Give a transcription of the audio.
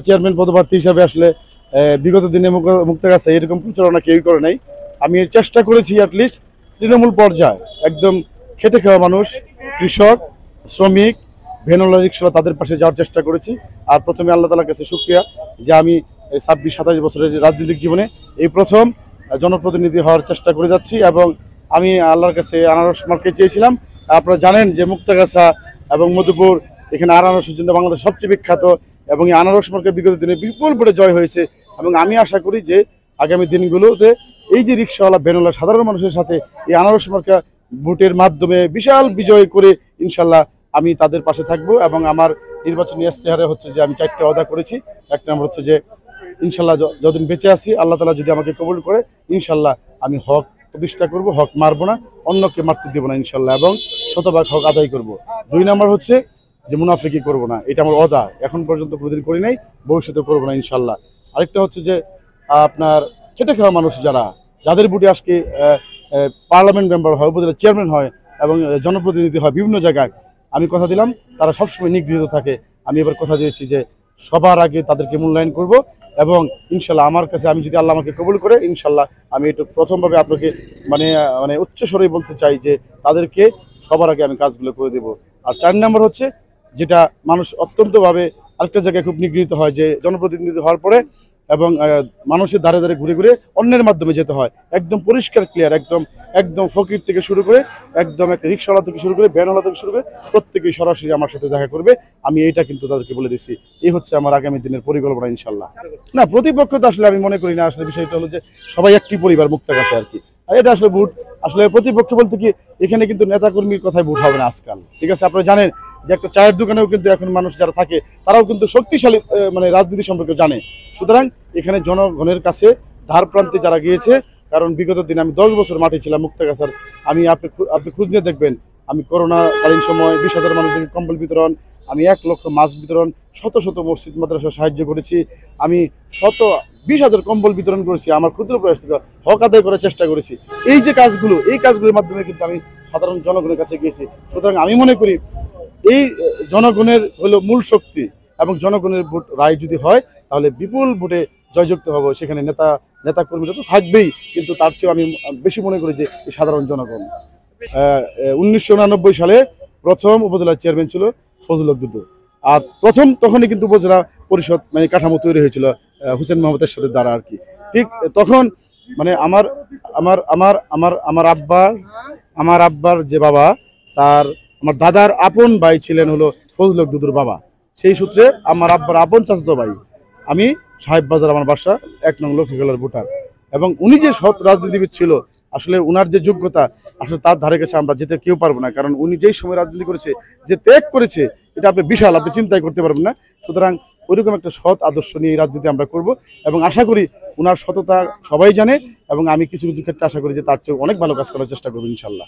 Chairman পদপ্রার্থী হিসাবে আসলে বিগত দিনে মুক্তাগাছা এরকম প্রচারণা কেউই করে নাই। আমি চেষ্টা করেছি অ্যাটলিস্ট তৃণমূল পর্যায়ে একদম খেটে খাওয়া মানুষ, কৃষক, শ্রমিক, ভ্যানওয়ালা, রিক্সাওয়ালা তাদের পাশে যাওয়ার চেষ্টা করেছি। আর প্রথমে আল্লাহ তাআলার কাছে শুকরিয়া যে আমি 26-27 বছরের রাজনৈতিক জীবনে এই প্রথম জনপ্রতিনিধি হওয়ার চেষ্টা করে যাচ্ছি এবং আমি আল্লাহর কাছে আনারস মার্কে চেয়েছিলাম। আপনারা জানেন যে মুক্তাগাছা এবং মধুপুর এখানে আনারসের জন্য বাংলাদেশ সবচেয়ে বিখ্যাত এবং এই আনারস মার্কে বিগত দিনে বিপুল ভোটে জয় হয়েছে এবং আমি আশা করি যে আগামী দিনগুলোতে এই যে রিক্সাওয়ালা, ভ্যানওয়ালা, সাধারণ মানুষের সাথে এই আনারস মার্কা ভোটের মাধ্যমে বিশাল বিজয় করে ইনশাল্লাহ আমি তাদের পাশে থাকবো এবং আমার নির্বাচনী ইশতেহারে হচ্ছে যে আমি 4টা ওয়াদা করেছি। এক নম্বর হচ্ছে যে ইনশাল্লাহ যতদিন বেঁচে আছি আল্লাহ তাআলা যদি আমাকে কবুল করে ইনশাল্লাহ আমি হক প্রতিষ্ঠা করব, হক মারবো না, অন্যকে মারতে দেবো না ইনশাল্লাহ, এবং শতভাগ হক আদায় করব। 2 নম্বর হচ্ছে যে মুনাফিকি করবো না, এটা আমার ওয়াদা, এখন পর্যন্ত কোনোদিন করি নাই, ভবিষ্যতে করবো না ইনশাল্লাহ। আরেকটা হচ্ছে যে আপনার খেটে খাওয়া মানুষ যাদের বুটে আজকে পার্লামেন্ট মেম্বার হয়, উপজেলা চেয়ারম্যান হয় এবং জনপ্রতিনিধি হয় বিভিন্ন জায়গায়, আমি কথা দিলাম তারা সবসময় নিগৃহীত থাকে। আমি এবার কথা দিয়েছি যে সবার আগে তাদেরকে মূল্যায়ন করব এবং ইনশাল্লাহ আমার কাছে আমি যদি আল্লাহ আমাকে কবুল করে ইনশাল্লাহ আমি এটা প্রথমভাবে আপনাকে মানে মানে উচ্চস্বরে বলতে চাই যে তাদেরকে সবার আগে আমি কাজগুলো করে দেব। আর 4 নম্বর হচ্ছে যেটা মানুষ অত্যন্তভাবে আরেকটা জায়গায় খুব নিগৃহীত হয় যে জনপ্রতিনিধি হওয়ার পরে এবং মানুষের ধারে ধারে ঘুরে ঘুরে অন্যের মাধ্যমে যেতে হয়। একদম পরিষ্কার ক্লিয়ার, একদম একদম ফকির থেকে শুরু করে একদম একটা রিক্সাওয়ালা থেকে শুরু করে ভ্যানওয়ালা থেকে শুরু করে প্রত্যেকেই সরাসরি আমার সাথে দেখা করবে। আমি এইটা কিন্তু তাদেরকে বলে দিচ্ছি। এই হচ্ছে আমার আগামী দিনের পরিকল্পনা ইনশাল্লাহ। না, প্রতিপক্ষ তো আসলে আমি মনে করি না। আসলে বিষয়টা হলো যে সবাই একটি পরিবার, মুক্তাগাছা আর কি। আর এটা আসলে ভোট আসলে প্রতিপক্ষ বলতে কি এখানে কিন্তু নেতাকর্মীর কথায় ভোট হবে না আজকাল, ঠিক আছে? আপনারা জানেন যে একটা চায়ের দোকানেও কিন্তু এখন মানুষ যারা থাকে তারাও কিন্তু শক্তিশালী মানে রাজনীতি সম্পর্কে জানে। সুতরাং এখানে জনগণের কাছে ধার প্রান্তে যারা গিয়েছে, কারণ বিগত দিনে আমি 10 বছর মাঠে ছিলাম মুক্তাগাছার। আপনি খোঁজ নিয়ে দেখবেন আমি করোনাকালীন সময় 20,000 মানুষকে কম্বল বিতরণ, আমি 1 লক্ষ মাস্ক বিতরণ, শত শত মসজিদ মাদ্রাসা সাহায্য করেছি, আমি 20,000 কম্বল বিতরণ করেছি, আমার ক্ষুদ্র প্রয়াস থেকে হক আদায় করার চেষ্টা করেছি। এই যে কাজগুলো, এই কাজগুলোর মাধ্যমে কিন্তু আমি সাধারণ জনগণের কাছে গিয়েছি। সুতরাং আমি মনে করি এই জনগণের হলো মূল শক্তি এবং জনগণের ভোট রায় যদি হয় তাহলে বিপুল ভোটে জয়যুক্ত হব। সেখানে নেতাকর্মীরা তো থাকবেই, কিন্তু তার চেয়েও আমি বেশি মনে করি যে সাধারণ জনগণ। 1989 সালে প্রথম উপজেলা চেয়ারম্যান ছিল ফজলুল হক দুদু। আর প্রথম তখনই কিন্তু উপজেলা পরিষদ মানে কাঠামো তৈরি হয়েছিল হুসেন মোহাম্মদ এরশাদের দ্বারা আর কি। ঠিক তখন মানে আমার আমার আমার আমার আমার আমার আব্বার যে বাবা, তার আমার দাদার আপন ভাই ছিলেন হলো ফজলুল হক দুদুর বাবা। সেই সূত্রে আমার আব্বার আপন চাচাতো ভাই। আমি সাহেব বাজার আমার বাসা, 1 নং লক্ষ্মীগলার ভোটার। এবং উনি যে সৎ রাজনীতিবিদ ছিল, আসলে উনার যে যোগ্যতা, আসলে তার ধারে কাছে আমরা যেতে কেউ পারবো না। কারণ উনি যেই সময় রাজনীতি করেছে, যে ত্যাগ করেছে, এটা আপনি বিশাল, আপনি চিন্তাই করতে পারবেন না। সুতরাং ওইরকম একটা সৎ আদর্শ নিয়ে এই রাজনীতি আমরা করব এবং আশা করি উনার সততা সবাই জানে এবং আমি কিছু কিছু ক্ষেত্রে আশা করি যে তার চেয়ে অনেক ভালো কাজ করার চেষ্টা করবো ইনশাল্লাহ।